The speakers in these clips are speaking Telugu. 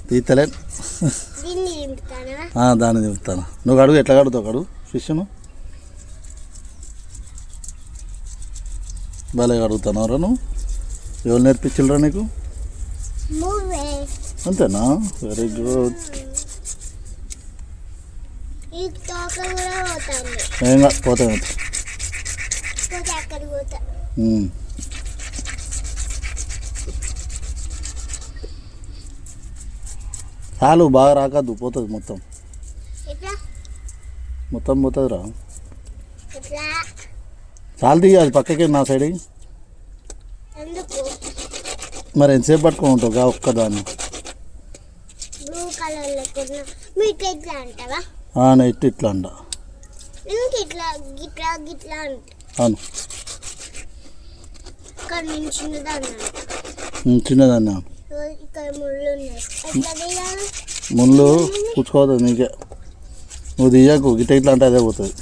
తీతలే దాన్ని దింపుతాను. నువ్వు అడుగు, ఎట్లా కడుగుతావు కడుగు ఫిష్ను. భలే కడుగుతున్నావురా నువ్వు. ఎవరు నేర్పించరా నీకు? అంతేనా? Very good. ఏం పోతాయి. చాలు, బాగా రాకద్దు, పోతుంది మొత్తం. మొత్తం పోతుంది రా. చాలు తీయాలి పక్కకి, నా సైడ్. మరి ఎంతసేపు పట్టుకొని ఉంటావు ఒక్కదాన్ని? నెట్ ఇట్లా అంట. అవును, చిన్నదాన్ని. ముళ్ళు కూర్చుకోవద్దు నీకే. నువ్వు తీయకు, గిట్ట ఇట్లా అంటే అదే పోతుంది.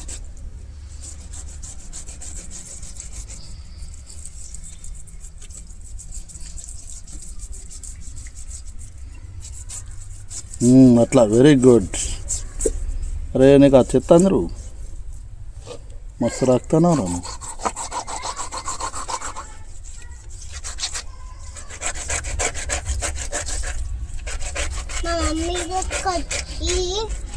అట్లా, వెరీ గుడ్. అరే నీకు అది చెత్త అందరూ మస్తు రాకుతున్నావు. మా మమ్మీ